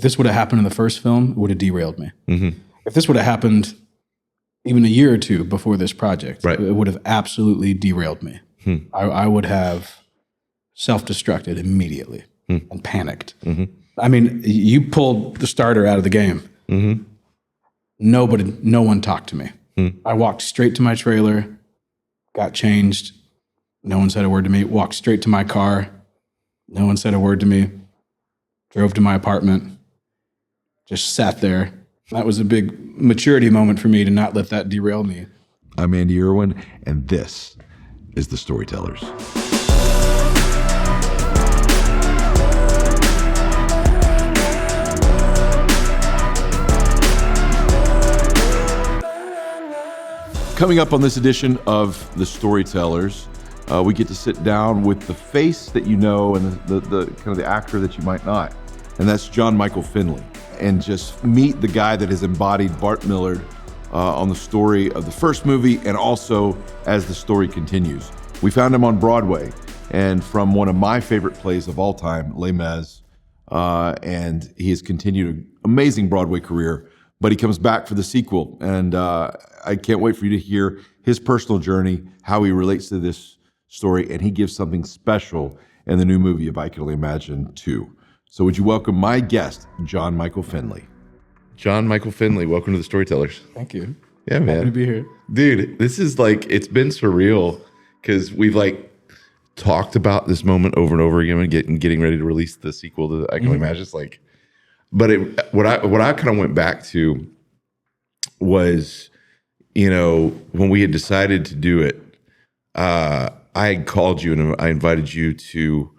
If this would have happened in the first film, it would have derailed me. Mm-hmm. If this would have happened even a year or two before this project, Right. it would have absolutely derailed me. I would have self-destructed immediately and panicked. Mm-hmm. I mean, you pulled the starter out of the game. Mm-hmm. No one talked to me. I walked straight to my trailer, got changed. No one said a word to me. Walked straight to my car. No one said a word to me. Drove to my apartment. Just sat there. That was a big maturity moment for me to not let that derail me. I'm Andy Erwin, and this is The Storytellers. Coming up on this edition of The Storytellers, we get to sit down with the face that you know and the kind of the actor that you might not. And that's John Michael Finley. And just meet the guy that has embodied Bart Millard on the story of the first movie and also as the story continues. We found him on Broadway and from one of my favorite plays of all time, Les Mis. And he has continued an amazing Broadway career, but he comes back for the sequel. And I can't wait for you to hear his personal journey, how he relates to this story, and he gives something special in the new movie, If I Can Only Imagine 2. So would you welcome my guest, John Michael Finley. John Michael Finley, welcome to the Storytellers. Thank you. Yeah, man. Happy to be here. Dude, this is like, it's been surreal because we've like talked about this moment over and over again and getting ready to release the sequel to I Can Only Imagine. It's like, but what I kind of went back to was, you know, when we had decided to do it, I had called you and I invited you to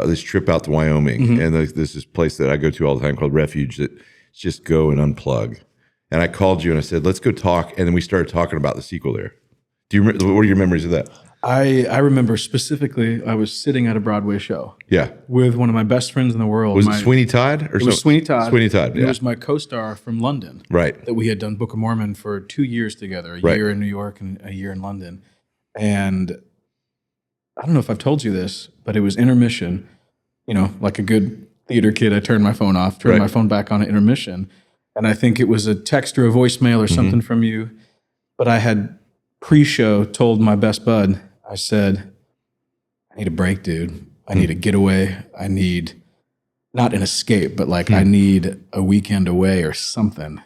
this trip out to Wyoming. And there's this place that I go to all the time called Refuge that just go and unplug. And I called you and I said, let's go talk. And then we started talking about the sequel there. Do you remember, what are your memories of that? I remember specifically, I was sitting at a Broadway show. Yeah. With one of my best friends in the world. Was it Sweeney Todd? It was Sweeney Todd. Sweeney Todd, yeah. It was my co-star from London. Right. That we had done Book of Mormon for 2 years together, a year in New York and a year in London. And I don't know if I've told you this, but it was intermission. You know, like a good theater kid, I turned my phone off, turned my phone back on at intermission. And I think it was a text or a voicemail or something from you. But I had pre-show told my best bud, I said, I need a break, dude. I need a getaway. I need not an escape, but like I need a weekend away or something.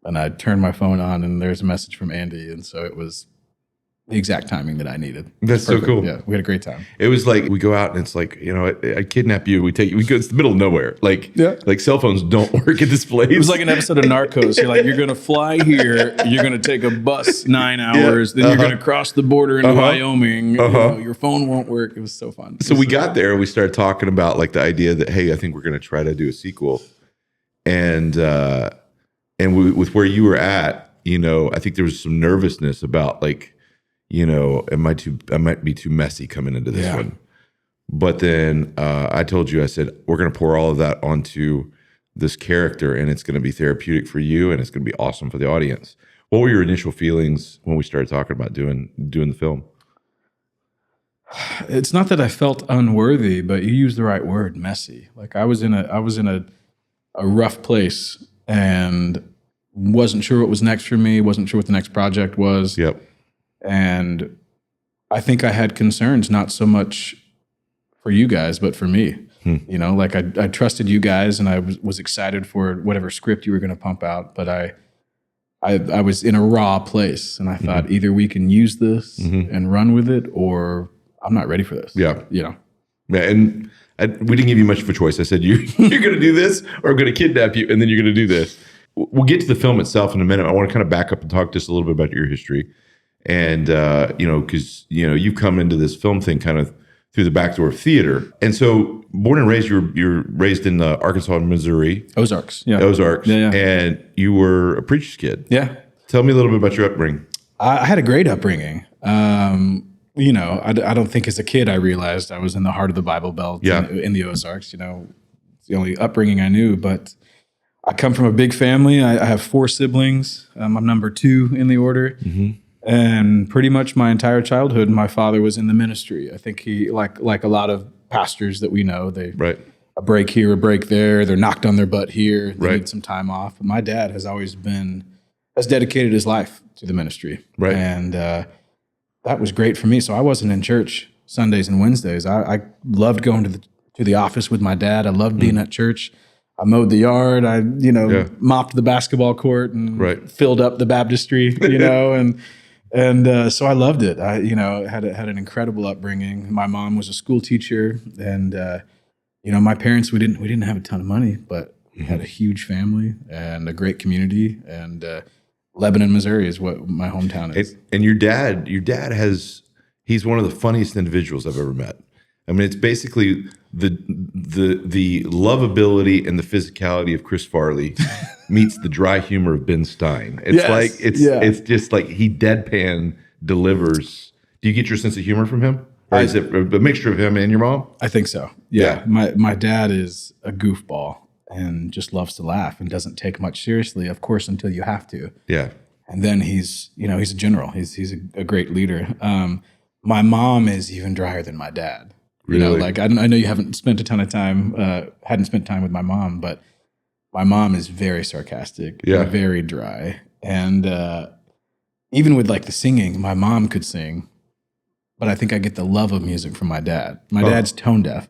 And I turned my phone on and there's a message from Andy. And so it was the exact timing that I needed. That's so cool. Yeah, we had a great time. It was like we go out and it's like, you know, I kidnap you. We take you. We go. It's the middle of nowhere. Like cell phones don't work at this place. It was like an episode of Narcos. You're like, you're gonna fly here. You're gonna take a bus 9 hours. Then you're gonna cross the border into Wyoming. You know, your phone won't work. It was so fun. So we got there and we started talking about like the idea that, hey, I think we're gonna try to do a sequel, and with where you were at, you know, I think there was some nervousness about like, you know, I might be too messy coming into this one. But then I told you, I said, we're going to pour all of that onto this character and it's going to be therapeutic for you and it's going to be awesome for the audience. What were your initial feelings when we started talking about doing the film? It's not that I felt unworthy, but you used the right word, messy. Like I was in a rough place and wasn't sure what was next for me, wasn't sure what the next project was. Yep. And I think I had concerns, not so much for you guys, but for me. You know, like I trusted you guys and I was excited for whatever script you were going to pump out. But I was in a raw place and I thought either we can use this and run with it or I'm not ready for this. Yeah. You know? Yeah. And we didn't give you much of a choice. I said, you're going to do this or I'm going to kidnap you and then you're going to do this. We'll get to the film itself in a minute. I want to kind of back up and talk just a little bit about your history. And, you know, because, you know, you've come into this film thing kind of through the back door of theater. And so born and raised, you're raised in Arkansas and Missouri. Ozarks. Yeah. Ozarks. Yeah. And you were a preacher's kid. Yeah. Tell me a little bit about your upbringing. I had a great upbringing. You know, I don't think as a kid I realized I was in the heart of the Bible Belt in the Ozarks. You know, it's the only upbringing I knew. But I come from a big family. I have 4 siblings. I'm number 2 in the order. And pretty much my entire childhood, my father was in the ministry. I think he, like a lot of pastors that we know, they a break here, a break there. They're knocked on their butt here. They Right. need some time off. But my dad has always has dedicated his life to the ministry. Right. And that was great for me. So I wasn't in church Sundays and Wednesdays. I loved going to the office with my dad. I loved being at church. I mowed the yard. I, mopped the basketball court and Right. filled up the baptistry, and so I loved it. I, had an incredible upbringing. My mom was a school teacher, and my parents, we didn't have a ton of money, but we had a huge family and a great community. And Lebanon, Missouri, is what my hometown is. And your dad he's one of the funniest individuals I've ever met. I mean, it's basically the lovability and the physicality of Chris Farley meets the dry humor of Ben Stein. It's Yes. it's just like he deadpan delivers. Do you get your sense of humor from him? Or is it a mixture of him and your mom? I think so. Yeah. My dad is a goofball and just loves to laugh and doesn't take much seriously, of course, until you have to. Yeah. And then he's a general. He's a great leader. My mom is even drier than my dad. Really? I know you haven't spent a ton of time, hadn't spent time with my mom, but my mom is very sarcastic, and very dry. And even with the singing, my mom could sing, but I think I get the love of music from my dad. My dad's tone deaf,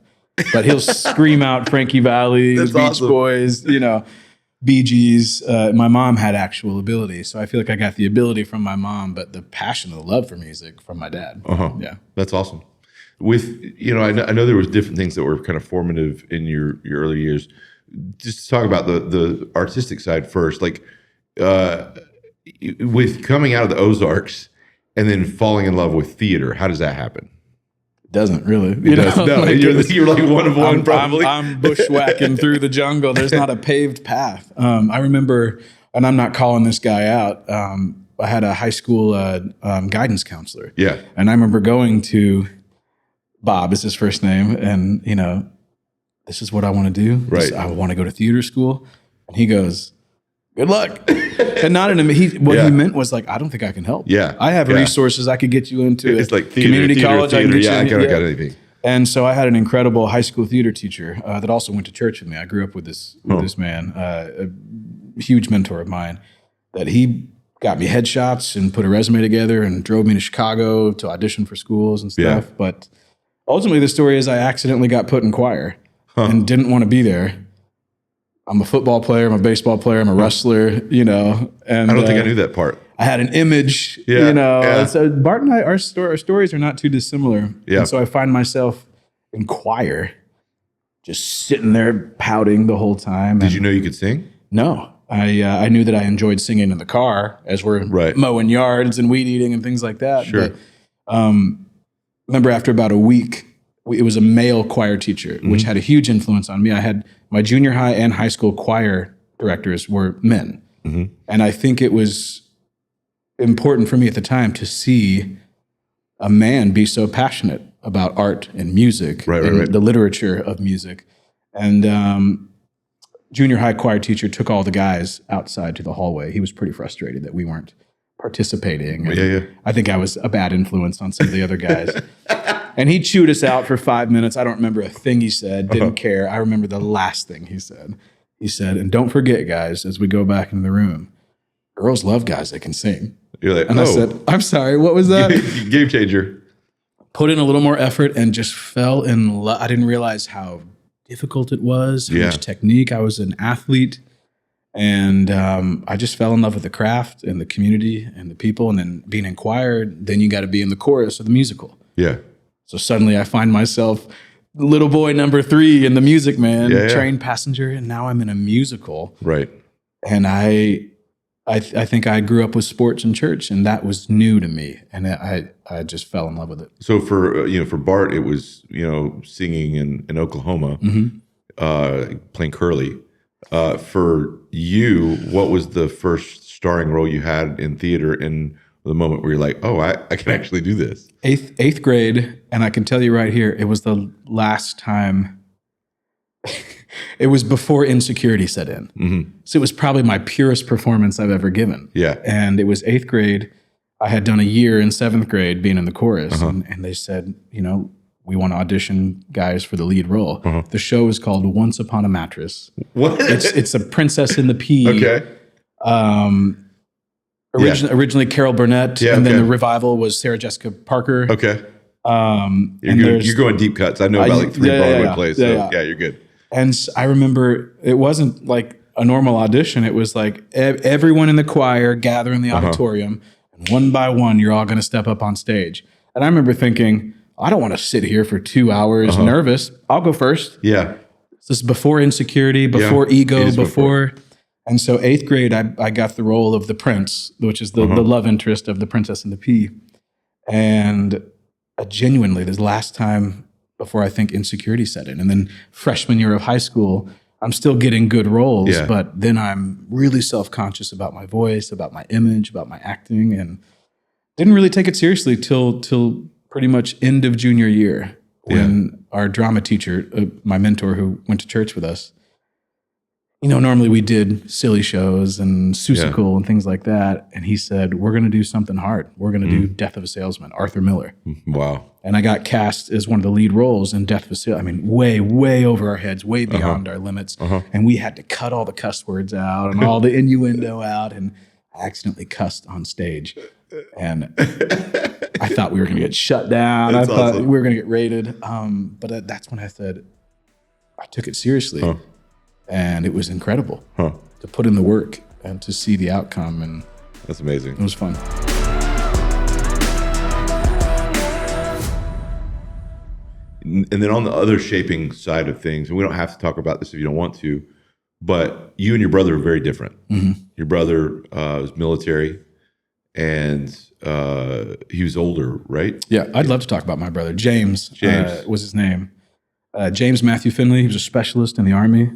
but he'll scream out Frankie Valli, That's Beach awesome. Boys, Bee Gees. My mom had actual ability, so I feel like I got the ability from my mom, but the passion, the love for music from my dad. Yeah. That's awesome. With, I know there was different things that were kind of formative in your early years. Just to talk about the artistic side first, with coming out of the Ozarks and then falling in love with theater, how does that happen? It doesn't really. No, you're like one of one, probably. I'm bushwhacking through the jungle. There's not a paved path. I remember, and I'm not calling this guy out, I had a high school guidance counselor. Yeah. And I remember going to Bob is his first name, and this is what I want to do. Right. I want to go to theater school. And he goes, "Good luck." And not in what he meant was I don't think I can help. Yeah. I have resources. I could get you into It's like theater, community college. I can get you I in- don't got anything. And so I had an incredible high school theater teacher that also went to church with me. I grew up with this man, a huge mentor of mine, that he got me headshots and put a resume together and drove me to Chicago to audition for schools and stuff. Yeah. But ultimately, the story is I accidentally got put in choir and didn't want to be there. I'm a football player. I'm a baseball player. I'm a wrestler, And I don't think I knew that part. I had an image, Yeah, yeah. And so Bart and I, our stories are not too dissimilar. Yeah. And so I find myself in choir, just sitting there pouting the whole time. Did you know you could sing? No. I knew that I enjoyed singing in the car as we're Right. mowing yards and weed eating and things like that. Sure. But remember after about a week, it was a male choir teacher, which had a huge influence on me. I had my junior high and high school choir directors were men. And I think it was important for me at the time to see a man be so passionate about art and music and the literature of music. And junior high choir teacher took all the guys outside to the hallway. He was pretty frustrated that we weren't participating. And I think I was a bad influence on some of the other guys. And he chewed us out for 5 minutes. I don't remember a thing he said, didn't care. I remember the last thing he said. He said, "And don't forget, guys, as we go back into the room, girls love guys that can sing." You're like, And I said, "I'm sorry, what was that?" Game changer. Put in a little more effort and just fell in love. I didn't realize how difficult it was, how much technique. I was an athlete. And I just fell in love with the craft and the community and the people. And then being in choir, then you got to be in the chorus of the musical. Yeah. So suddenly I find myself little boy number 3 in The Music Man, train passenger, and now I'm in a musical. Right. And I think I grew up with sports and church, and that was new to me, and I just fell in love with it. So for Bart, it was singing in Oklahoma, playing curly. For you, what was the first starring role you had in theater in the moment where you're like, oh, I can actually do this? Eighth grade, and I can tell you right here, it was the last time. It was before insecurity set in. So it was probably my purest performance I've ever given. Yeah. And it was 8th grade. I had done a year in 7th grade being in the chorus, and they said, we want to audition guys for the lead role. The show is called Once Upon a Mattress. What? It's a Princess in the Pea. Okay. Originally Carol Burnett, and then the revival was Sarah Jessica Parker. Okay. You're going deep cuts. I know about like 3 Broadway plays. So yeah, you're good. And I remember it wasn't like a normal audition. It was like everyone in the choir gather in the auditorium, and one by one, you're all going to step up on stage. And I remember thinking, I don't want to sit here for 2 hours nervous. I'll go first. Yeah. This is before insecurity, before ego, before. And so 8th grade, I got the role of the prince, which is the love interest of the Princess and the Pea. And genuinely, this last time before I think insecurity set in. And then freshman year of high school, I'm still getting good roles, but then I'm really self-conscious about my voice, about my image, about my acting, and didn't really take it seriously till pretty much end of junior year when our drama teacher, my mentor who went to church with us, normally we did silly shows and Seussical and things like that. And he said, we're going to do something hard. We're going to do Death of a Salesman, Arthur Miller. Wow. And I got cast as one of the lead roles in Death of a Salesman. I mean, way, way over our heads, way beyond our limits. And we had to cut all the cuss words out and all the innuendo out. And I accidentally cussed on stage. And I thought we were going to get shut down. That's I thought awesome. we were going to get raided. But that's when I said, I took it seriously. And it was incredible to put in the work and to see the outcome. And that's amazing. It was fun. And then on the other shaping side of things, and we don't have to talk about this if you don't want to, but you and your brother are very different. Your brother was military, and he was older, right? Yeah, I'd love to talk about my brother. James. Was his name. James Matthew Finley. He was a specialist in the Army.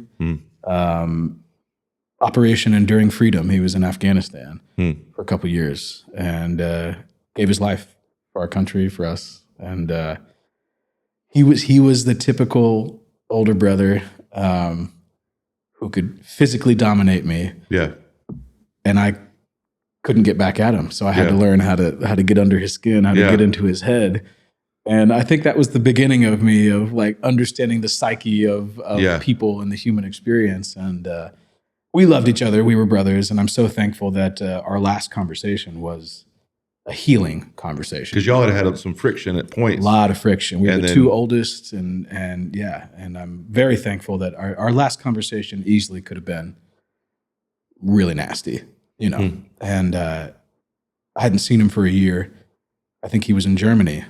Operation Enduring Freedom. He was in Afghanistan for a couple of years and gave his life for our country, for us. And he was the typical older brother who could physically dominate me. Yeah. And I couldn't get back at him. So I had to learn how to get under his skin, how to get into his head. And I think that was the beginning of me of like understanding the psyche of people and the human experience. And we loved each other. We were brothers. And I'm so thankful that our last conversation was a healing conversation. Because y'all had some friction at points. A lot of friction. We were the two oldest. And I'm very thankful that our last conversation easily could have been really nasty, And I hadn't seen him for a year. I think he was in Germany.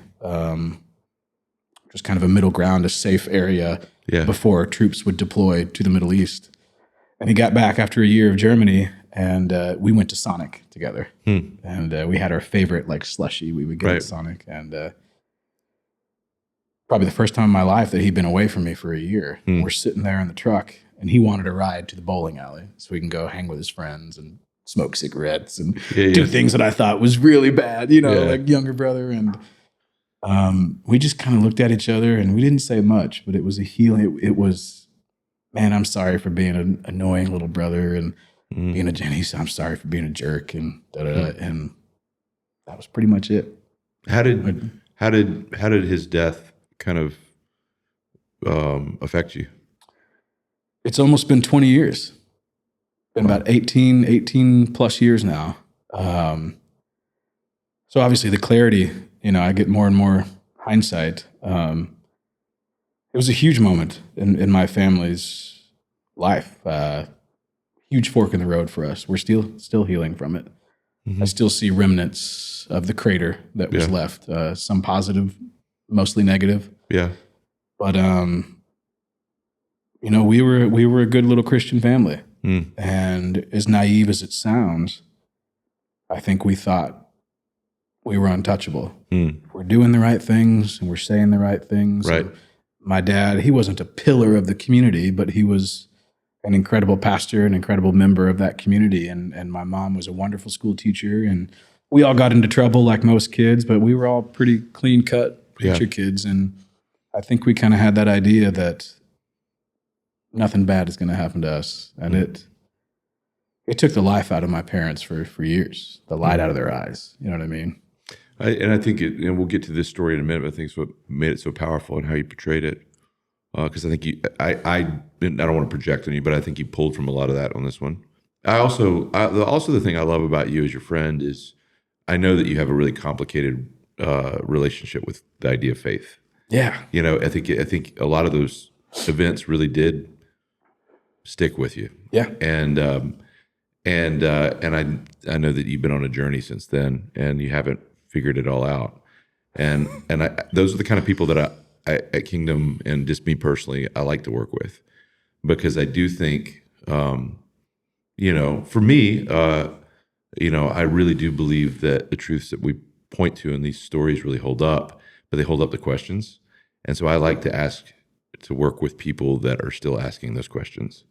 Just kind of a middle ground, a safe area before troops would deploy to the Middle East. And he got back after a year of Germany, and we went to Sonic together. And we had our favorite like slushie we would get at Sonic. And probably the first time in my life that he'd been away from me for a year. We're sitting there in the truck, and he wanted to ride to the bowling alley so we can go hang with his friends and smoke cigarettes and do things that I thought was really bad, like younger brother. And we just kind of looked at each other and we didn't say much, but it was a healing. It was, man, I'm sorry for being an annoying little brother and being a Jenny. I'm sorry for being a jerk and and that was pretty much it. How did his death kind of affect you? It's almost been 20 years. Been about 18 plus years now. So obviously the clarity, I get more and more hindsight. It was a huge moment in my family's life. Huge fork in the road for us. We're still healing from it. I still see remnants of the crater that was left. Some positive, mostly negative. Yeah. But we were a good little Christian family. And as naive as it sounds, I think we thought we were untouchable. We're doing the right things and we're saying the right things. Right. And my dad, he wasn't a pillar of the community, but he was an incredible pastor, an incredible member of that community. And my mom was a wonderful school teacher. And we all got into trouble like most kids, but we were all pretty clean-cut preacher kids. And I think we kind of had that idea that nothing bad is going to happen to us. And it took the life out of my parents for years, the light out of their eyes. You know what I mean? I think and we'll get to this story in a minute, but I think it's what made it so powerful and how you portrayed it. Because I think I don't want to project on you, but I think you pulled from a lot of that on this one. Also the thing I love about you as your friend is I know that you have a really complicated relationship with the idea of faith. Yeah. You know, I think a lot of those events really did stick with you. Yeah. And I know that you've been on a journey since then, and you haven't figured it all out. And those are the kind of people that I at Kingdom, and just me personally, I like to work with, because I do think, you know, for me, you know, I really do believe that the truths that we point to in these stories really hold up, but they hold up the questions. And so I like to work with people that are still asking those questions.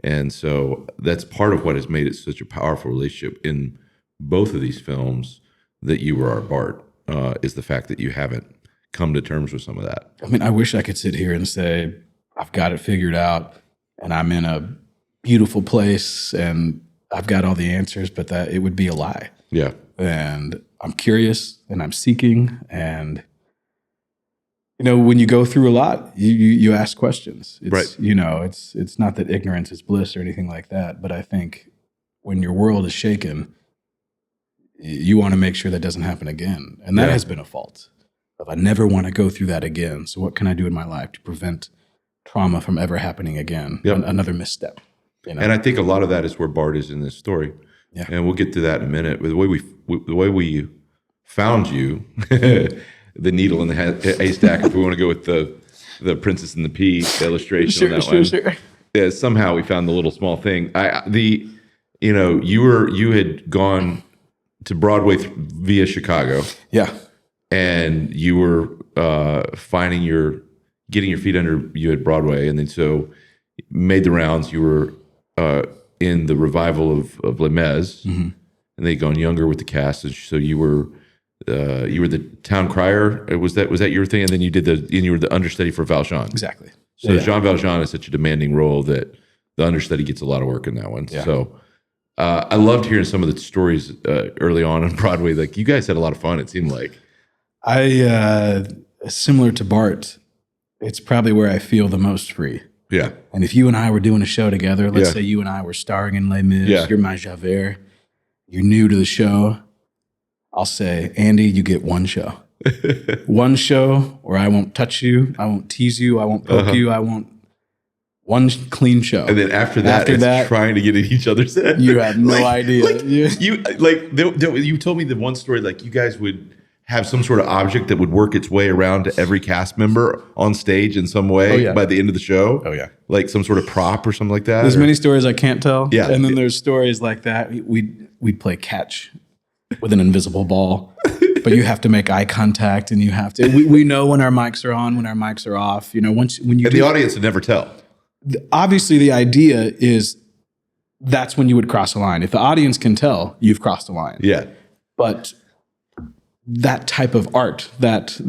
And so that's part of what has made it such a powerful relationship in both of these films, that you were our Bart, is the fact that you haven't come to terms with some of that. I mean, I wish I could sit here and say, I've got it figured out and I'm in a beautiful place and I've got all the answers, but that it would be a lie. Yeah. And I'm curious and I'm seeking, and you know, when you go through a lot, you ask questions. It's, right. You know, it's not that ignorance is bliss or anything like that, but I think when your world is shaken, you want to make sure that doesn't happen again. And that has been a fault. I never want to go through that again. So what can I do in my life to prevent trauma from ever happening again? Yep. Another misstep. You know? And I think a lot of that is where Bart is in this story. Yeah. And we'll get to that in a minute. But the way we found you, the needle in the haystack, if we want to go with the Princess and the Pea illustration on that one. Sure. Yeah, somehow we found the little small thing. You know, you had gone to Broadway via Chicago. Yeah. And you were getting your feet under you at Broadway, and then so made the rounds. You were in the revival of Les Mis, and they'd gone younger with the cast, and so you were the town crier. Was that your thing? And then you were the understudy for Valjean. Exactly. So Jean Valjean is such a demanding role that the understudy gets a lot of work in that one. Yeah. So I loved hearing some of the stories early on Broadway. Like, you guys had a lot of fun, it seemed like. Similar to Bart, it's probably where I feel the most free. Yeah. And if you and I were doing a show together, let's say you and I were starring in Les Mis, you're my Javert, you're new to the show, I'll say, Andy, you get one show. One show where I won't touch you, I won't tease you, I won't poke you, I won't. One clean show. And then after that, trying to get at each other's head. You have no idea. You told me the one story, like, you guys would have some sort of object that would work its way around to every cast member on stage in some way by the end of the show. Oh, yeah. Like some sort of prop or something like that. There's many stories I can't tell. Yeah. And then there's stories like that. We'd play catch with an invisible ball, but you have to make eye contact, and you have to. We know when our mics are on, when our mics are off. You know, when you. And the audience would never tell. Obviously, the idea is that's when you would cross a line. If the audience can tell, you've crossed a line. Yeah. But that type of art, there's you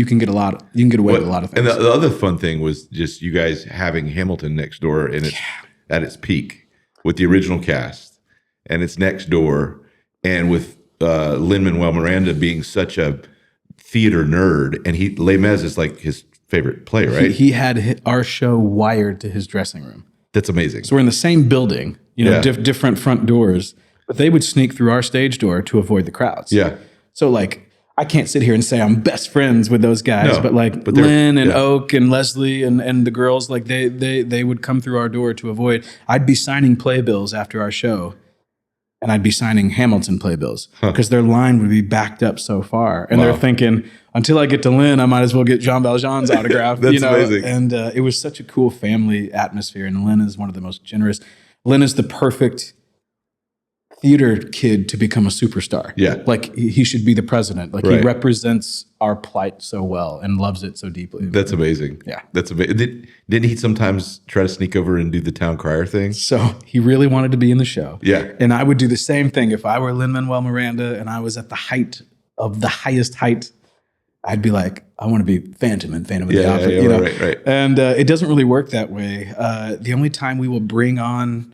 can get away with a lot of things. And the other fun thing was just you guys having Hamilton next door at its peak with the original cast, and it's next door, and with Lin-Manuel Miranda being such a theater nerd, and Les Mis is like his favorite play, right? He had our show wired to his dressing room. That's amazing. So we're in the same building, different front doors, but they would sneak through our stage door to avoid the crowds. Yeah. So like, I can't sit here and say I'm best friends with those guys, but Lynn and Oak and Leslie and the girls, like they would come through our door to avoid. I'd be signing playbills after our show, and I'd be signing Hamilton playbills because their line would be backed up so far, and they're thinking, until I get to Lynn, I might as well get Jean Valjean's autograph. That's amazing. And it was such a cool family atmosphere, and Lynn is one of the most generous. Lynn is the perfect theater kid to become a superstar. Yeah. Like he should be the president. Like he represents our plight so well and loves it so deeply. That's amazing. Yeah. That's amazing. Didn't he sometimes try to sneak over and do the town crier thing? So he really wanted to be in the show. Yeah. And I would do the same thing. If I were Lin-Manuel Miranda and I was at the height of the highest height, I'd be like, I want to be Phantom in Phantom of the Opera. Yeah, you know? right. And it doesn't really work that way. The only time we will bring on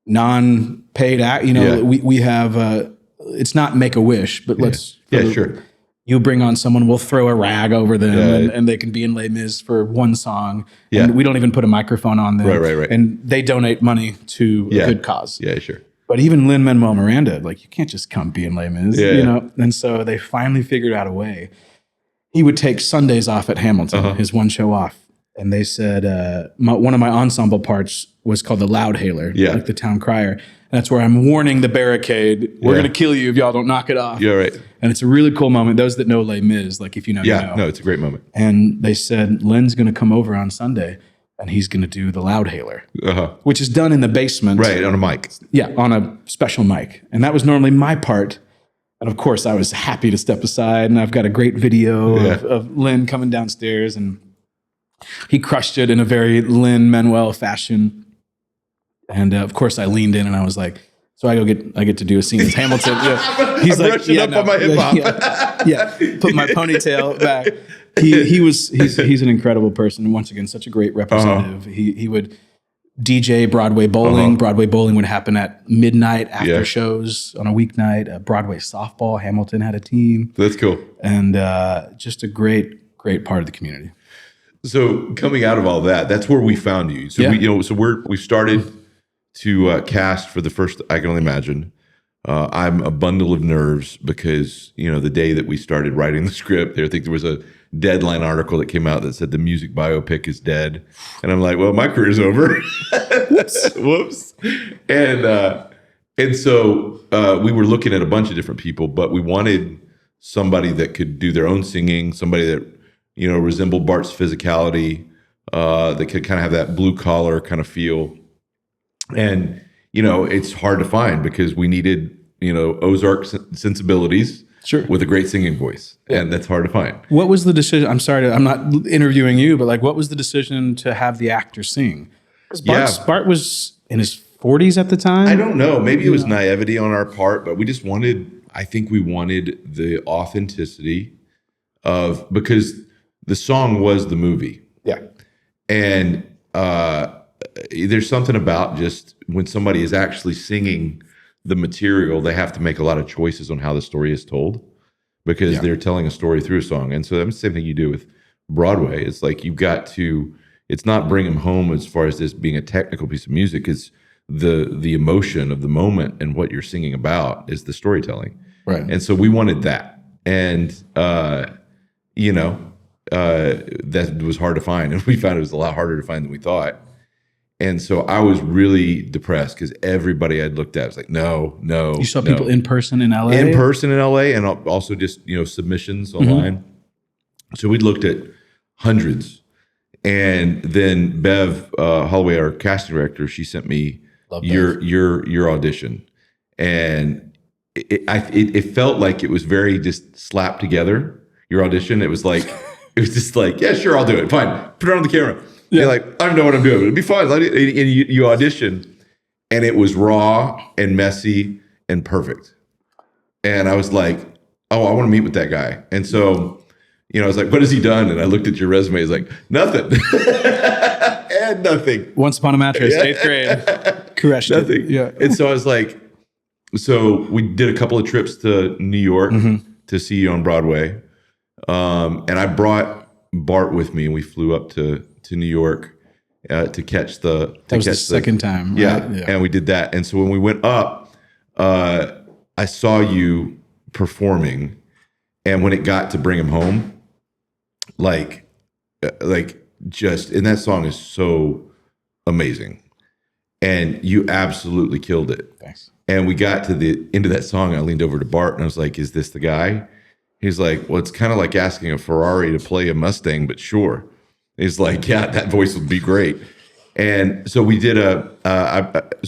non-paid act. You know, we have, it's not Make-A-Wish, but let's, sure. You bring on someone, we'll throw a rag over them and they can be in Les Mis for one song. Yeah. And we don't even put a microphone on them. Right. And they donate money to a good cause. Yeah, sure. But even Lin-Manuel Miranda, like, you can't just come be in Les Mis, you know? And so they finally figured out a way. He would take Sundays off at Hamilton, his one show off. And they said, one of my ensemble parts was called the Loud Hailer, like the town crier. And that's where I'm warning the barricade, we're going to kill you if y'all don't knock it off. Yeah, right. And it's a really cool moment. Those that know Les Mis, like, if you know, you know. No, it's a great moment. And they said, Len's going to come over on Sunday and he's going to do the Loud Hailer, which is done in the basement. Right, on a mic. Yeah, on a special mic. And that was normally my part. And of course, I was happy to step aside. And I've got a great video of Lin coming downstairs. And he crushed it in a very Lin-Manuel fashion. And of course, I leaned in and I was like, so I get to do a scene with Hamilton. He's I'm like, brushing up on my hip hop. Put my ponytail back. He's an incredible person. Once again, such a great representative. He would DJ Broadway bowling. Broadway bowling would happen at midnight after shows on a weeknight. Broadway softball. Hamilton had a team. That's cool. And just a great part of the community. So coming out of all that, that's where we found you. So we started to cast for the first, I can only imagine. I'm a bundle of nerves because, the day that we started writing the script, I think there was a Deadline article that came out that said the music biopic is dead. And I'm like, well, my career's over. Whoops. And so we were looking at a bunch of different people, but we wanted somebody that could do their own singing, somebody that, resembled Bart's physicality, that could kind of have that blue collar kind of feel. And, it's hard to find because we needed, Ozark sensibilities with a great singing voice. And that's hard to find. What was the decision? I'm sorry, I'm not interviewing you, but like, what was the decision to have the actor sing? Bart was in his 40s at the time? I don't know. Maybe it was naivety on our part, but we just wanted the authenticity because the song was the movie. Yeah. And there's something about just when somebody is actually singing the material, they have to make a lot of choices on how the story is told because they're telling a story through a song. And so that's the same thing you do with Broadway. It's like it's not bring them home as far as this being a technical piece of music. It's the emotion of the moment and what you're singing about is the storytelling. Right. And so we wanted that. And, that was hard to find. And we found it was a lot harder to find than we thought. And so I was really depressed because everybody I'd looked at was like, no. You saw people in person in LA? In person in LA and also just, submissions online. So we looked at hundreds. And then Bev Holloway, our casting director, she sent me your audition. And it felt like it was very just slapped together, your audition. It was just like, yeah, sure, I'll do it. Fine. Put it on the camera. Yeah. You're like, I don't know what I'm doing. It'll be fine. And you audition, and it was raw and messy and perfect. And I was like, oh, I want to meet with that guy. And so, I was like, what has he done? And I looked at your resume. It's like, nothing. And nothing. Once Upon a Mattress, 8th grade. Crushed nothing. It. Yeah. And so I was like, so we did a couple of trips to New York to see you on Broadway. And I brought Bart with me, and we flew up to New York to catch the. That was the second time. Right? Yeah, and we did that. And so when we went up, I saw you performing, and when it got to Bring Him Home, and that song is so amazing, and you absolutely killed it. Thanks. And we got to the end of that song. I leaned over to Bart and I was like, "Is this the guy?" He's like, "Well, it's kind of like asking a Ferrari to play a Mustang, but sure." He's like, "Yeah, that voice would be great." And so we did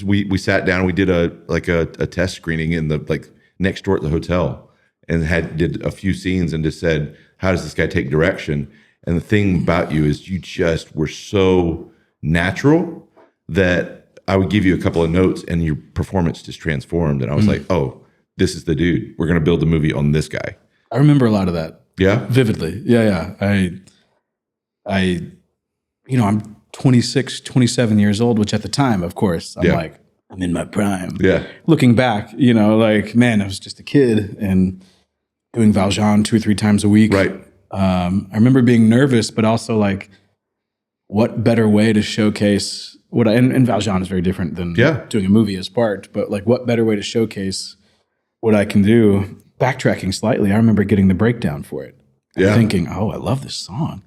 we sat down. We did a test screening in the next door at the hotel, and did a few scenes and just said, "How does this guy take direction?" And the thing about you is you just were so natural that I would give you a couple of notes and your performance just transformed. And I was like, "Oh, this is the dude. We're going to build the movie on this guy." I remember a lot of that. Yeah. Vividly. Yeah. I'm 26, 27 years old, which at the time, of course, I'm like, I'm in my prime. Yeah. Looking back, like, man, I was just a kid and doing Valjean 2 or 3 times a week. Right. I remember being nervous, but also like, what better way to showcase and Valjean is very different than doing a movie as Bart, but like, what better way to showcase what I can do? Backtracking slightly, I remember getting the breakdown for it. And thinking, oh, I love this song.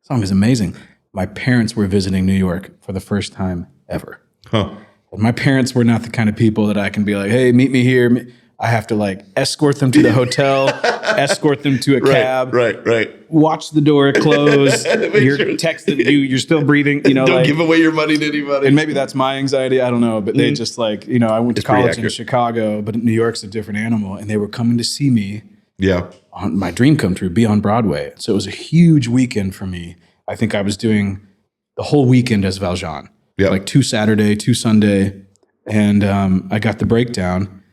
The song is amazing. My parents were visiting New York for the first time ever. Huh. And my parents were not the kind of people that I can be like, hey, meet me here. I have to like escort them to the hotel, escort them to a cab, right. watch the door close. You're texting, you're still breathing. Don't give away your money to anybody. And maybe that's my anxiety. I don't know. But they just like, I went to college in Chicago, but New York's a different animal. And they were coming to see me. Yeah. On my dream come true, be on Broadway. So it was a huge weekend for me. I think I was doing the whole weekend as Valjean. Yeah. Like 2 Saturday, 2 Sunday. And I got the breakdown.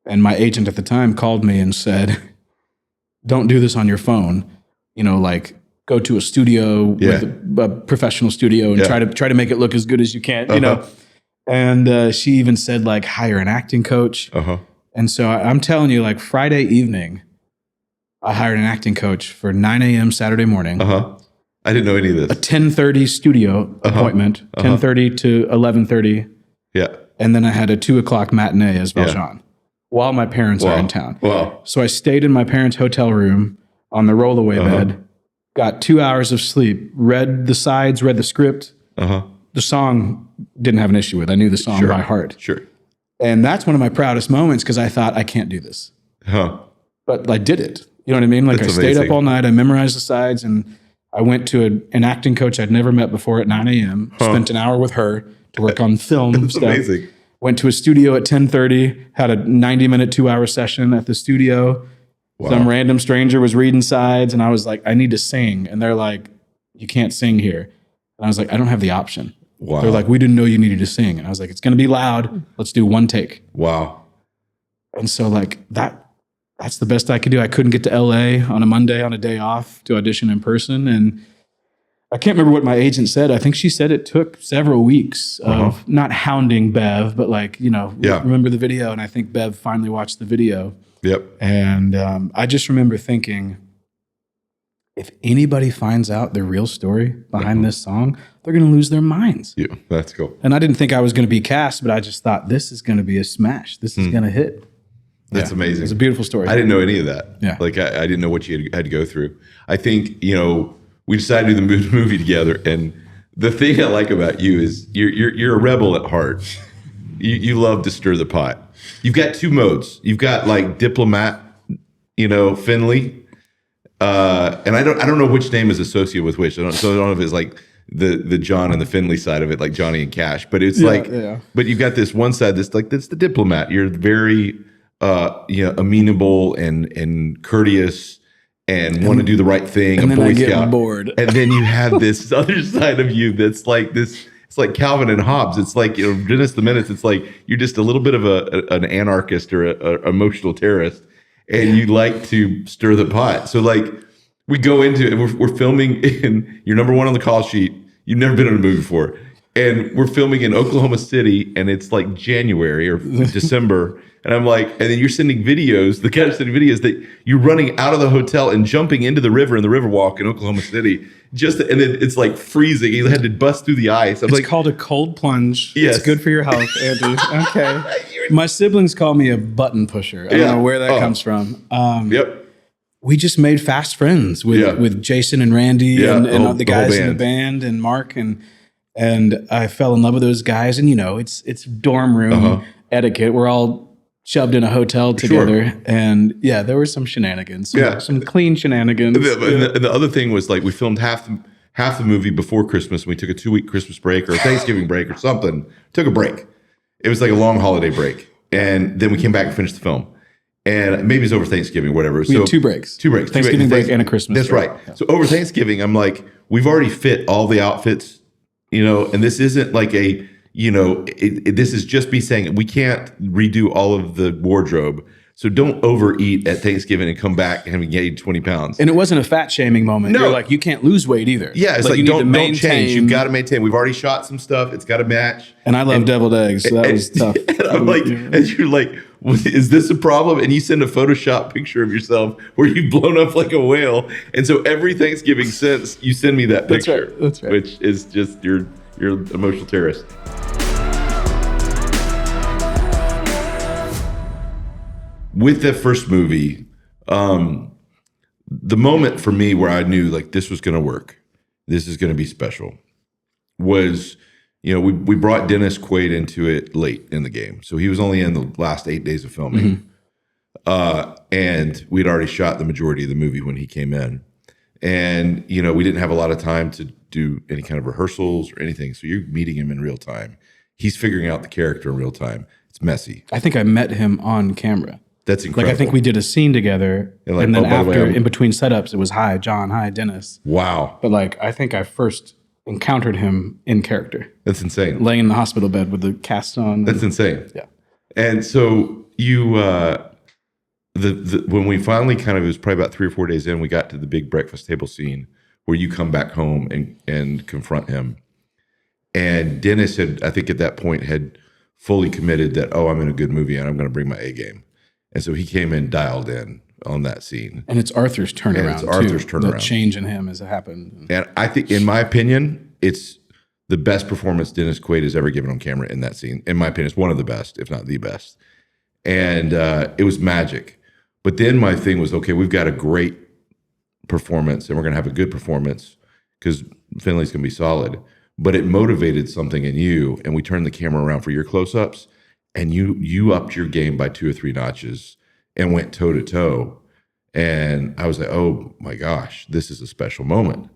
And my agent at the time called me and said, don't do this on your phone. Like go to a studio with a professional studio and try to make it look as good as you can, And she even said like hire an acting coach. And so I'm telling you, like Friday evening, I hired an acting coach for 9 a.m. Saturday morning. I didn't know any of this. A 10:30 studio appointment, 10:30 to 11:30. Yeah. And then I had a 2:00 matinee as Valjean. While my parents are in town. Wow. So I stayed in my parents' hotel room on the rollaway bed, got 2 hours of sleep, read the sides, read the script. The song didn't have an issue with. I knew the song by heart. Sure. And that's one of my proudest moments because I thought, I can't do this. But I did it. You know what I mean? Like That's I stayed amazing. up all night, I memorized the sides, and I went to an acting coach I'd never met before at 9 a.m., spent an hour with her to work on film stuff. Amazing. Went to a studio at 10:30, had a 90-minute, 2-hour session at the studio. Wow. Some random stranger was reading sides, and I was like, I need to sing. And they're like, you can't sing here. And I was like, I don't have the option. Wow. They're like, we didn't know you needed to sing. And I was like, it's going to be loud. Let's do one take. Wow. And so like that's the best I could do. I couldn't get to LA on a Monday on a day off to audition in person. And I can't remember what my agent said. I think she said it took several weeks of not hounding Bev, but like, remember the video. And I think Bev finally watched the video. Yep. And I just remember thinking, if anybody finds out the real story behind this song, they're going to lose their minds. Yeah, that's cool. And I didn't think I was going to be cast, but I just thought this is going to be a smash. This is going to hit. That's amazing. It's a beautiful story. I didn't know any of that. Yeah. Like I didn't know what you had to go through. I think, we decided to do the movie together. And the thing I like about you is you're a rebel at heart. You love to stir the pot. You've got 2 modes. You've got like diplomat, Finley. And I don't know which name is associated with which. I don't know if it's like the John and the Finley side of it, like Johnny and Cash. But it's but you've got this one side that's the diplomat. You're very amenable and courteous and want to do the right thing. And a then Boy I get Scout. bored. And then you have this other side of you that's like this. It's like Calvin and Hobbes. It's like Dennis the Menace. It's like you're just a little bit of an anarchist or a emotional terrorist, and you like to stir the pot. So like we go into it. We're filming in. You're number 1 on the call sheet. You've never been in a movie before, and we're filming in Oklahoma City, and it's like January or December. And I'm like, and then you're sending videos, the guy sending videos that you're running out of the hotel and jumping into the river in the Riverwalk in Oklahoma City. And then it's like freezing. You had to bust through the ice. It's called a cold plunge. Yes. It's good for your health, Andy. Okay. My siblings call me a button pusher. I don't know where that comes from. We just made fast friends with Jason and Randy and the guys in the band and Mark. And I fell in love with those guys. And, it's dorm room etiquette. We're all shoved in a hotel together, and there were some shenanigans, some clean shenanigans. And the other thing was like we filmed half the movie before Christmas, and we took a 2-week Christmas break or a Thanksgiving break or something. Took a break. It was like a long holiday break, and then we came back and finished the film. And maybe it's over Thanksgiving or whatever. We had 2 breaks. 2 breaks. Thanksgiving break and a Christmas That's break. right. Yeah. So over Thanksgiving, I'm like, we've already fit all the outfits, and this isn't like a. This is just me saying we can't redo all of the wardrobe. So don't overeat at Thanksgiving and come back having gained 20 pounds. And it wasn't a fat shaming moment. No. You're like, you can't lose weight either. Yeah, it's like you don't change. You've got to maintain. We've already shot some stuff. It's got to match. And I love deviled eggs, so that was tough. And I'm like, and you're like, is this a problem? And you send a Photoshop picture of yourself where you've blown up like a whale. And so every Thanksgiving since, you send me that picture. That's right. Which is just you're an emotional terrorist. With the first movie, the moment for me where I knew like this was going to work, this is going to be special, was, you know, we brought Dennis Quaid into it late in the game. So he was only in the last 8 days of filming. And we'd already shot the majority of the movie when he came in. And, you know, we didn't have a lot of time to do any kind of rehearsals or anything. So you're meeting him in real time. He's figuring out the character in real time. It's messy. I think I met him on camera. That's incredible. Like, I think we did a scene together, and then after, in between setups, it was, hi, John, hi, Dennis. Wow. But, like, I think I first encountered him in character. That's insane. Laying in the hospital bed with the cast on. That's insane. Yeah. And so you, when we finally it was probably about 3 or 4 days in, we got to the big breakfast table scene where you come back home and confront him. And Dennis had, I think at that point, had fully committed that, I'm in a good movie and I'm going to bring my A game. And so he came in dialed in on that scene. And it's Arthur's turnaround. The change in him has happened. And I think, in my opinion, it's the best performance Dennis Quaid has ever given on camera in that scene. In my opinion, it's one of the best, if not the best. And it was magic. But then my thing was, okay, we've got a great performance and we're going to have a good performance because Finley's going to be solid. But it motivated something in you, and we turned the camera around for your close-ups. And you upped your game by 2 or 3 notches and went toe to toe. And I was like, oh my gosh, this is a special moment.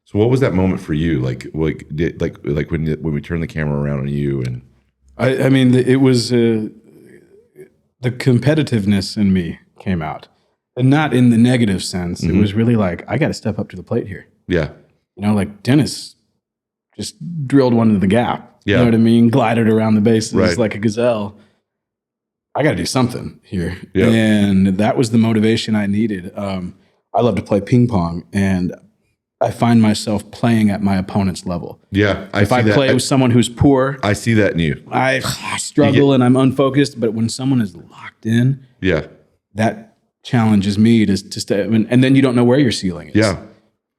So what was that moment for you? Like when we turned the camera around on you? And I mean, it was the competitiveness in me came out, and not in the negative sense. It was really like, I got to step up to the plate here. Yeah. You know, like Dennis just drilled one into the gap. Yeah. You know what I mean? Glided around the bases right. like a gazelle. I got to do something here. Yeah. And that was the motivation I needed. I love to play ping pong, and I find myself playing at my opponent's level. Yeah. If I play with someone who's poor, I see that in you. I struggle and I'm unfocused. But when someone is locked in, that challenges me to stay. And then you don't know where your ceiling is. Yeah.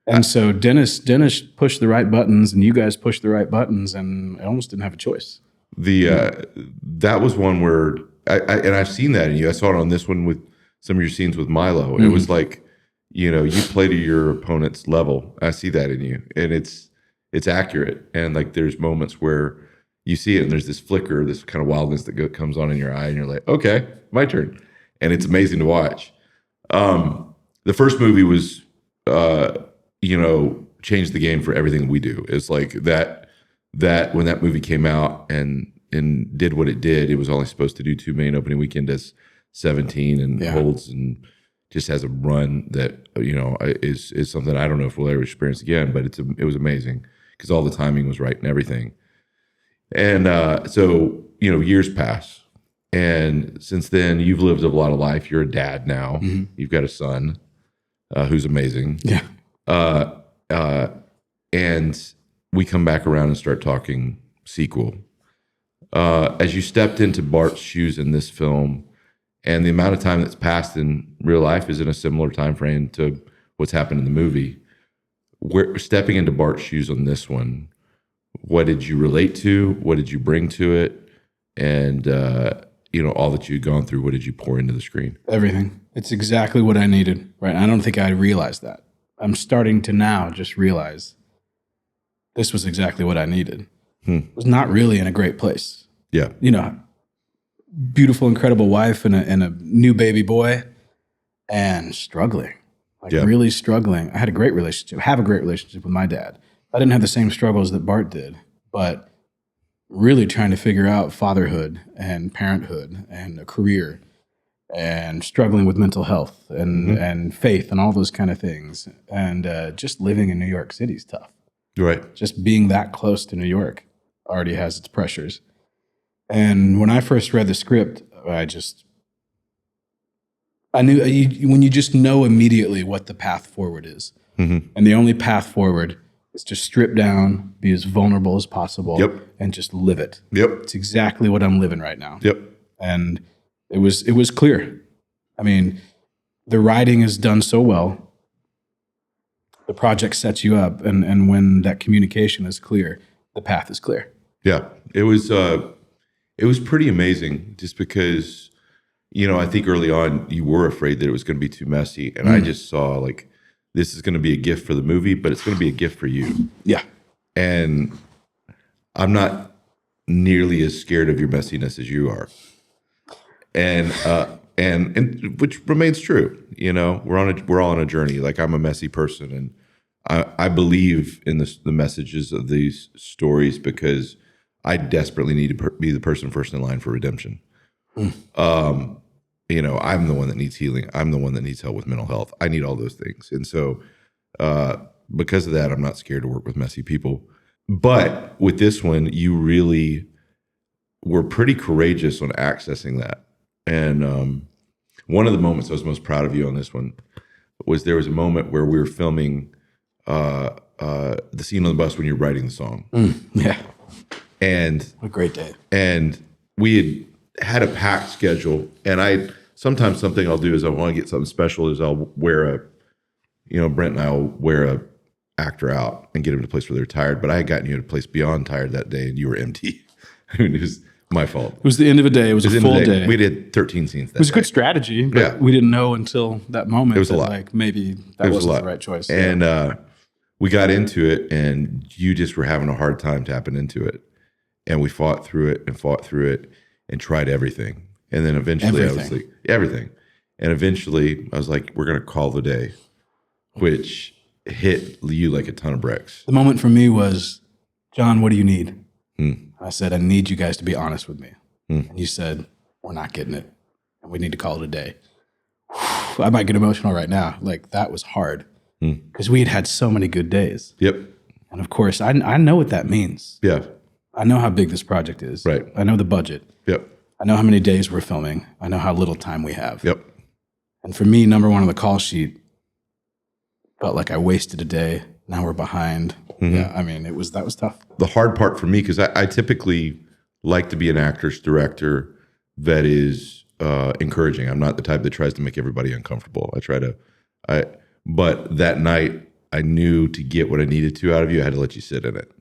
And so Dennis pushed the right buttons, and you guys pushed the right buttons, and I almost didn't have a choice. That was one where I've seen that in you. I saw it on this one with some of your scenes with Milo. It was like, you know, you play to your opponent's level. I see that in you, and it's accurate. And like, there's moments where you see it, and there's this flicker, this kind of wildness that comes on in your eye, and you're like, okay, my turn, and it's amazing to watch. The first movie was. Changed the game for everything we do. It's like that when that movie came out and did what it did, it was only supposed to do 2 million opening weekend as 17 and holds and just has a run that, is something I don't know if we'll ever experience again, but it was amazing because all the timing was right and everything. And so, years pass. And since then, you've lived a lot of life. You're a dad now. Mm-hmm. You've got a son who's amazing. Yeah. And we come back around and start talking sequel. As you stepped into Bart's shoes in this film, and the amount of time that's passed in real life is in a similar time frame to what's happened in the movie. Stepping into Bart's shoes on this one, what did you relate to? What did you bring to it? And all that you'd gone through, what did you pour into the screen? Everything. It's exactly what I needed, right? I don't think I realized that. I'm starting to now just realize this was exactly what I needed. I was not really in a great place. Yeah. Beautiful, incredible wife and a new baby boy, and struggling, really struggling. I have a great relationship with my dad. I didn't have the same struggles that Bart did, but really trying to figure out fatherhood and parenthood and a career, and struggling with mental health and faith and all those kind of things. And just living in New York City is tough. Right. Just being that close to New York already has its pressures. And when I first read the script, I knew when you just know immediately what the path forward is. And the only path forward is to strip down, be as vulnerable as possible, and just live it. It's exactly what I'm living right now. And it was clear. I mean, the writing is done so well. The project sets you up, and when that communication is clear, the path is clear. Yeah, it was pretty amazing, just because, I think early on you were afraid that it was going to be too messy, and I just saw like, this is going to be a gift for the movie, but it's going to be a gift for you. Yeah. And I'm not nearly as scared of your messiness as you are. And which remains true. We're all on a journey. Like, I'm a messy person, and I believe in the messages of these stories because I desperately need to be the person first in line for redemption. I'm the one that needs healing. I'm the one that needs help with mental health. I need all those things. And so because of that, I'm not scared to work with messy people. But with this one, you really were pretty courageous on accessing that. And one of the moments I was most proud of you on this one was there was a moment where we were filming the scene on the bus when you're writing the song. Yeah. And what a great day. And we had a packed schedule, and sometimes something I'll do is I want to get something special is I'll wear Brent and I will wear a actor out and get him to a place where they're tired. But I had gotten you to a place beyond tired that day, and you were empty. I mean, it was my fault. It was the end of a day. It was a full day. We did 13 scenes that day. It was a good strategy, but we didn't know until that moment. It was a lot. Like, maybe that wasn't the right choice. And we got into it, and you just were having a hard time tapping into it. And we fought through it and tried everything. And then eventually I was like, everything. And eventually I was like, we're going to call the day, which hit you like a ton of bricks. The moment for me was, John, what do you need? I said, I need you guys to be honest with me. And you said, we're not getting it, and we need to call it a day. I might get emotional right now. Like, that was hard because we had so many good days. And of course, I know what that means. I know how big this project is. Right. I know the budget. I know how many days we're filming. I know how little time we have. And for me, number one on the call sheet felt like I wasted a day. Now we're behind. Yeah, I mean, that was tough. The hard part for me, because I typically like to be an actor's director that is encouraging. I'm not the type that tries to make everybody uncomfortable. But that night, I knew to get what I needed to out of you, I had to let you sit in it.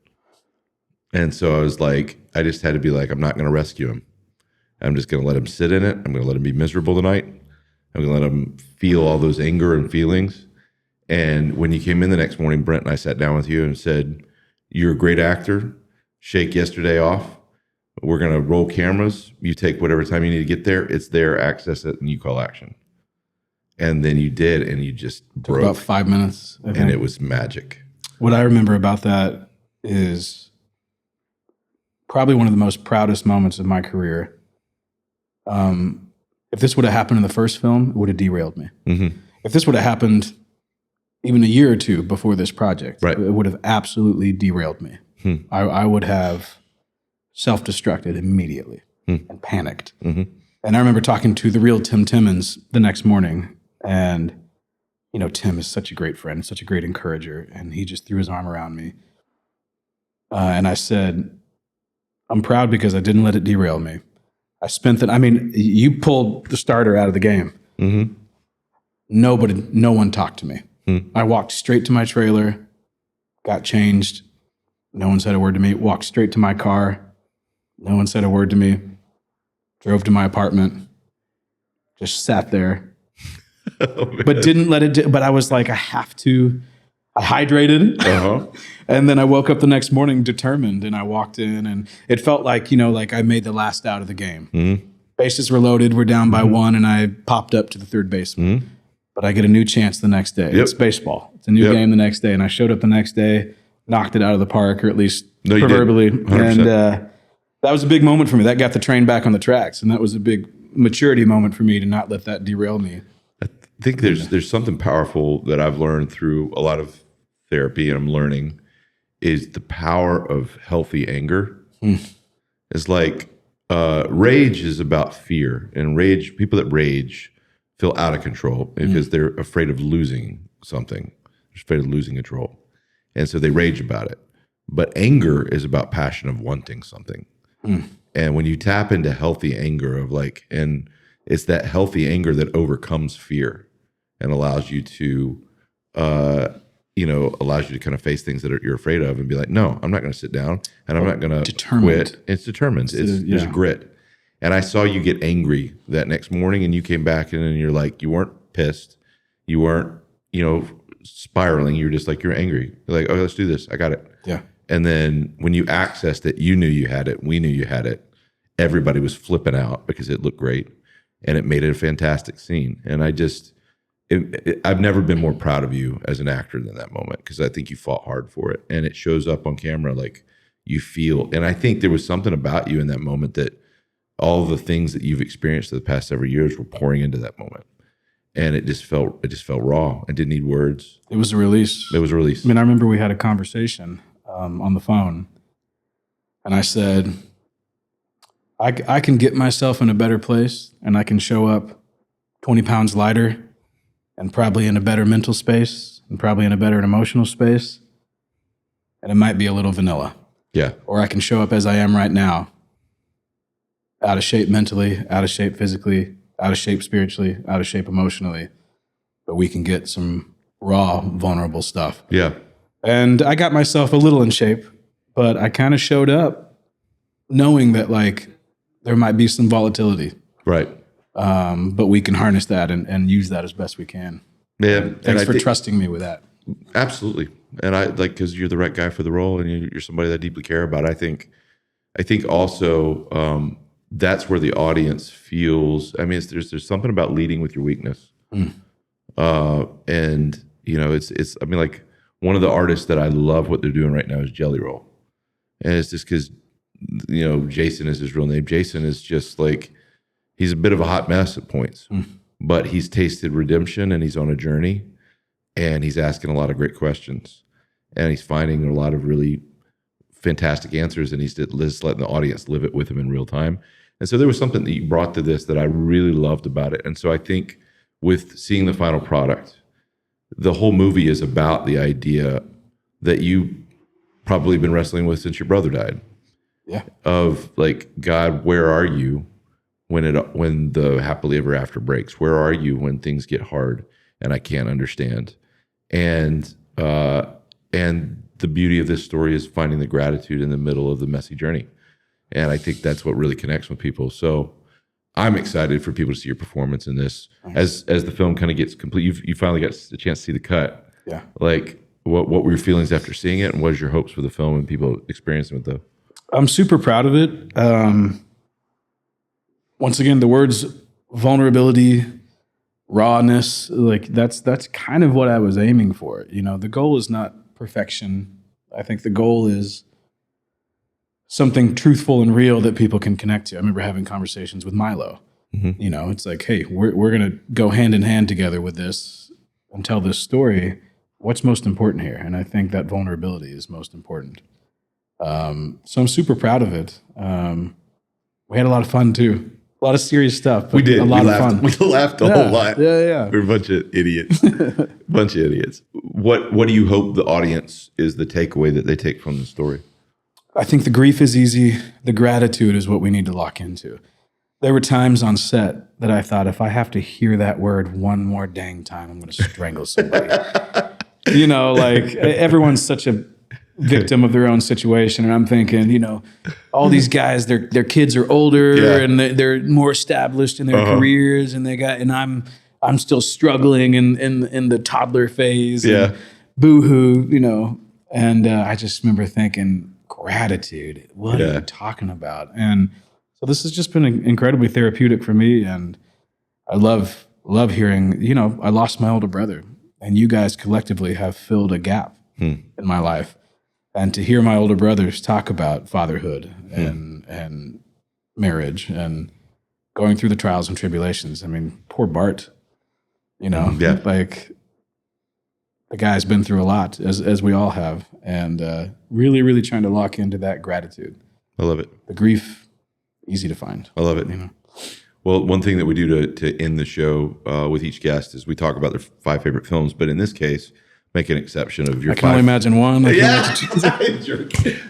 And so I was like, I just had to be like, I'm not going to rescue him. I'm just going to let him sit in it. I'm going to let him be miserable tonight. I'm going to let him feel all those anger and feelings. And when you came in the next morning, Brent and I sat down with you and said, you're a great actor. Shake yesterday off. We're going to roll cameras. You take whatever time you need to get there. It's there, access it, and you call action. And then you did, and you just broke. About 5 minutes. And it was magic. What I remember about that is probably one of the most proudest moments of my career. If this would have happened in the first film, it would have derailed me. If this would have happened even a year or two before this project, it would have absolutely derailed me. I would have self-destructed immediately and panicked. And I remember talking to the real Tim Timmons the next morning, and Tim is such a great friend, such a great encourager, and he just threw his arm around me. And I said, I'm proud because I didn't let it derail me. You pulled the starter out of the game. No one talked to me. I walked straight to my trailer, got changed. No one said a word to me. Walked straight to my car. No one said a word to me. Drove to my apartment. Just sat there. But didn't let it, but I was like, I have to. I hydrated. And then I woke up the next morning determined, and I walked in, and it felt like, like I made the last out of the game. Bases were loaded. We're down by one, and I popped up to the third baseman. But I get a new chance the next day. It's baseball. It's a new game the next day. And I showed up the next day, knocked it out of the park, or at least proverbially. And that was a big moment for me. That got the train back on the tracks. And that was a big maturity moment for me to not let that derail me. I think there's something powerful that I've learned through a lot of therapy, and I'm learning, is the power of healthy anger. It's like rage is about fear. And people that rage feel out of control because they're afraid of losing something. They're afraid of losing control. And so they rage about it. But anger is about passion of wanting something. And when you tap into healthy anger and it's that healthy anger that overcomes fear and allows you to, kind of face things that you're afraid of and be like, no, I'm not going to sit down and I'm not going to quit. It's determined. There's grit. And I saw you get angry that next morning, and you came back and you're like, you weren't pissed. You weren't, spiraling. You're just like, you're angry. You're like, oh, let's do this. I got it. Yeah. And then when you accessed it, you knew you had it. We knew you had it. Everybody was flipping out because it looked great, and it made it a fantastic scene. And I've never been more proud of you as an actor than that moment, because I think you fought hard for it, and it shows up on camera like you feel. And I think there was something about you in that moment that all the things that you've experienced the past several years were pouring into that moment, and it just felt raw. It didn't need words. It was a release. It was a release. I mean, I remember we had a conversation on the phone, and I said, I can get myself in a better place, and I can show up 20 pounds lighter, and probably in a better mental space, and probably in a better emotional space, and it might be a little vanilla. Yeah. Or I can show up as I am right now, out of shape mentally, out of shape physically, out of shape spiritually, out of shape emotionally, but we can get some raw, vulnerable stuff. Yeah. And I got myself a little in shape, but I kind of showed up knowing that there might be some volatility. Right. But we can harness that and use that as best we can. Yeah. Thanks for trusting me with that. Absolutely. And I because you're the right guy for the role, and you're somebody that I deeply care about. I think also that's where the audience feels. I mean, there's something about leading with your weakness. And it's I mean, like, one of the artists that I love what they're doing right now is Jelly Roll. And it's just because, Jason is his real name. Jason is just like, he's a bit of a hot mess at points, but he's tasted redemption, and he's on a journey, and he's asking a lot of great questions, and he's finding a lot of really fantastic answers, and he's just letting the audience live it with him in real time. And so there was something that you brought to this that I really loved about it. And so I think with seeing the final product, the whole movie is about the idea that you probably been wrestling with since your brother died. Yeah. Of like, God, where are you when the happily ever after breaks? Where are you when things get hard and I can't understand? And the beauty of this story is finding the gratitude in the middle of the messy journey. And I think that's what really connects with people. So I'm excited for people to see your performance in this. As the film kind of gets complete, you finally got a chance to see the cut. Yeah. Like, what were your feelings after seeing it, and what is your hopes for the film and people experiencing it though? I'm super proud of it. Once again, the words vulnerability, rawness, that's kind of what I was aiming for. The goal is not perfection. I think the goal is something truthful and real that people can connect to. I remember having conversations with Milo. It's like, hey, we're going to go hand in hand together with this and tell this story. What's most important here? And I think that vulnerability is most important. So I'm super proud of it. We had a lot of fun too. A lot of serious stuff. But We did. A lot of fun. We laughed a whole lot. Yeah. We're a bunch of idiots. What do you hope the audience is the takeaway that they take from the story? I think the grief is easy. The gratitude is what we need to lock into. There were times on set that I thought, if I have to hear that word one more dang time, I'm going to strangle somebody. Everyone's such a victim of their own situation. And I'm thinking, all these guys, their kids are older and they're more established in their careers, and I'm still struggling in the toddler phase. And boo-hoo, and I just remember thinking, gratitude, what are you talking about? And so this has just been incredibly therapeutic for me, and I love hearing, I lost my older brother, and you guys collectively have filled a gap in my life. And to hear my older brothers talk about fatherhood and marriage and going through the trials and tribulations. I mean, poor Bart, like, the guy's been through a lot, as we all have, and really, really trying to lock into that gratitude. I love it. The grief, easy to find. I love it. Well, one thing that we do to end the show with each guest is we talk about their 5 favorite films, but in this case, make an exception of your I can only imagine one.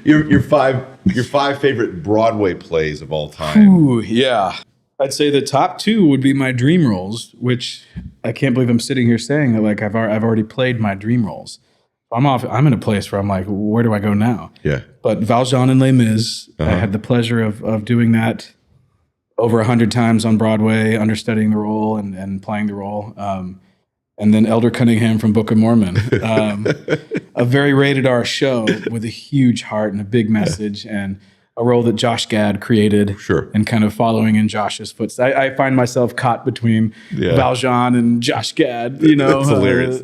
your 5 favorite Broadway plays of all time. Ooh, yeah. I'd say the top 2 would be my dream roles, which I can't believe I'm sitting here saying that. Like I've already played my dream roles. I'm in a place where I'm like, where do I go now? Yeah. But Valjean and Les Mis, I had the pleasure of doing that over 100 times on Broadway, understudying the role and playing the role. And then Elder Cunningham from Book of Mormon, a very rated R show with a huge heart and a big message, and a role that Josh Gad created, and kind of following in Josh's footsteps. I find myself caught between Valjean and Josh Gad, That's hilarious.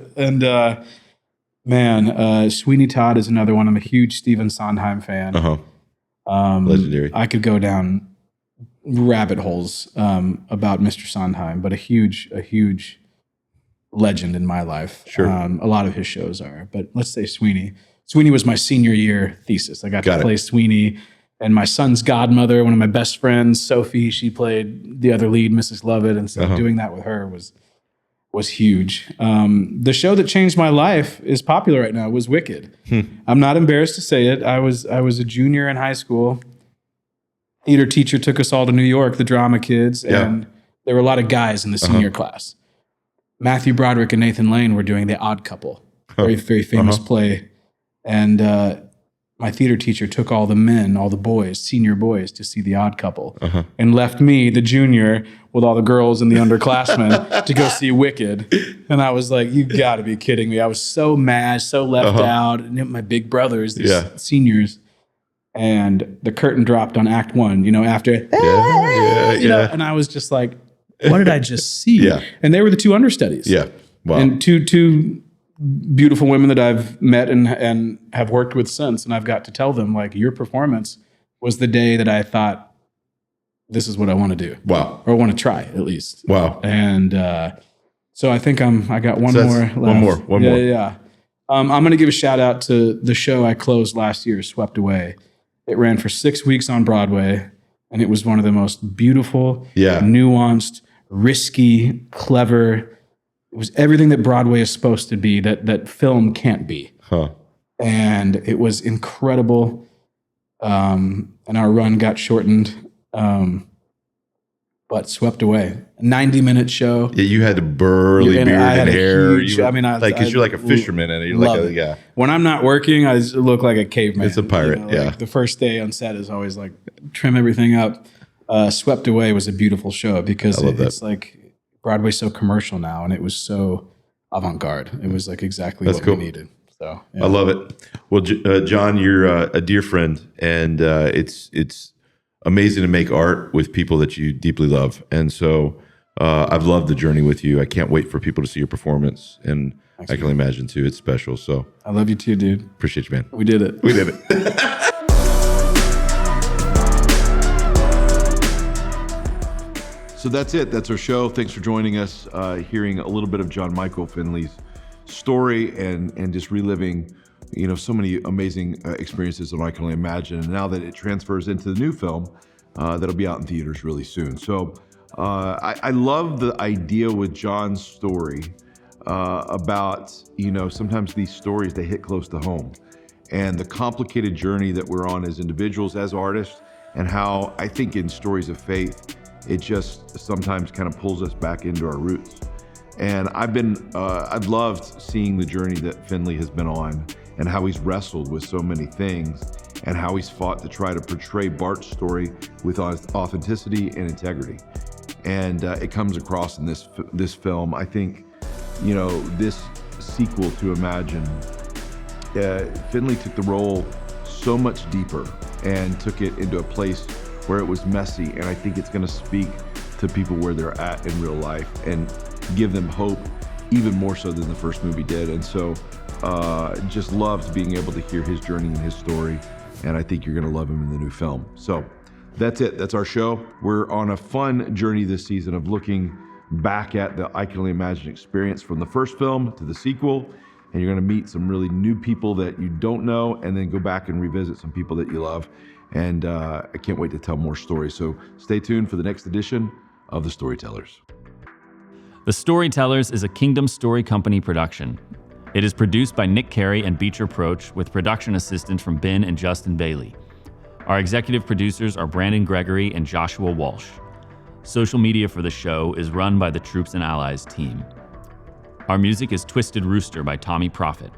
Sweeney Todd is another one. I'm a huge Stephen Sondheim fan. Legendary. I could go down rabbit holes about Mr. Sondheim, but a huge legend in my life. Sure. A lot of his shows are, but let's say Sweeney. Sweeney was my senior year thesis. I got to play Sweeney, and my son's godmother, one of my best friends, Sophie, she played the other lead, Mrs. Lovett, and so doing that with her was huge. The show that changed my life is popular right now, was Wicked. I'm not embarrassed to say it. I was a junior in high school. Theater teacher took us all to New York, the drama kids, and there were a lot of guys in the senior class. Matthew Broderick and Nathan Lane were doing The Odd Couple, very, very famous play. And my theater teacher took all the men, all the boys, senior boys, to see The Odd Couple, and left me, the junior, with all the girls and the underclassmen to go see Wicked. And I was like, you got to be kidding me. I was so mad, so left out. And my big brothers, these seniors. And the curtain dropped on Act 1, after, and I was just like, what did I just see? And they were the 2 understudies. Wow. And two beautiful women that I've met and have worked with since. And I've got to tell them, like, your performance was the day that I thought, this is what I want to do. Wow. Or I want to try, at least. Wow. And so I think I got one more left. One more. Yeah. I'm going to give a shout out to the show I closed last year, Swept Away. It ran for 6 weeks on Broadway, and it was one of the most beautiful, nuanced, risky, clever. It was everything that Broadway is supposed to be that film can't be. And it was incredible. And our run got shortened, but Swept Away. 90-minute show. Yeah, you had the burly beard and hair. Because you're like a fisherman, and you're like When I'm not working, I look like a caveman. It's a pirate. Like the first day on set is always like trim everything up. Swept Away was a beautiful show because it's like Broadway's so commercial now, and it was so avant-garde. It was like exactly what we needed. So I love it. Well, John, you're a dear friend, and it's amazing to make art with people that you deeply love. And so I've loved the journey with you. I can't wait for people to see your performance, and thanks, I can only imagine too. It's special. So I love you too, dude. Appreciate you, man. We did it. So that's it. That's our show. Thanks for joining us, hearing a little bit of John Michael Finley's story and just reliving, so many amazing experiences that I can only imagine. And now that it transfers into the new film, that'll be out in theaters really soon. So I love the idea with John's story about, sometimes these stories, they hit close to home, and the complicated journey that we're on as individuals, as artists, and how I think in stories of faith, it just sometimes kind of pulls us back into our roots. And I've loved seeing the journey that Finley has been on, and how he's wrestled with so many things, and how he's fought to try to portray Bart's story with authenticity and integrity. And it comes across in this film. I think, this sequel to Imagine, Finley took the role so much deeper and took it into a place where it was messy, and I think it's going to speak to people where they're at in real life and give them hope even more so than the first movie did. And so just loved being able to hear his journey and his story, and I think you're going to love him in the new film. So that's it. That's our show. We're on a fun journey this season of looking back at the I Can Only Imagine experience from the first film to the sequel, and you're going to meet some really new people that you don't know, and then go back and revisit some people that you love. And I can't wait to tell more stories. So stay tuned for the next edition of the Storytellers. The Storytellers is a Kingdom Story Company production. It is produced by Nick Carey and Beecher Proch with production assistance from Ben and Justin Bailey. Our executive producers are Brandon Gregory and Joshua Walsh. Social media for the show is run by the Troops and Allies team. Our music is Twisted Rooster by Tommy Prophet.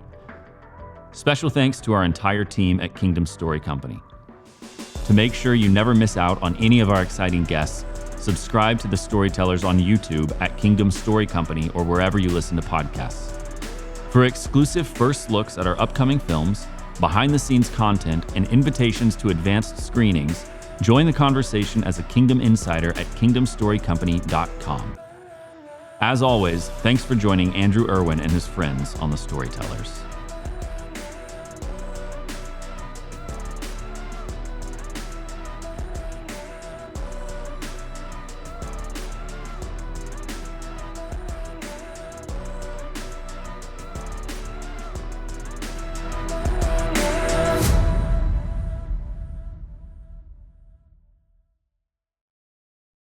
Special thanks to our entire team at Kingdom Story Company. To make sure you never miss out on any of our exciting guests, subscribe to the Storytellers on YouTube at Kingdom Story Company or wherever you listen to podcasts. For exclusive first looks at our upcoming films, behind-the-scenes content, and invitations to advanced screenings, join the conversation as a Kingdom Insider at kingdomstorycompany.com. As always, thanks for joining Andrew Erwin and his friends on The Storytellers.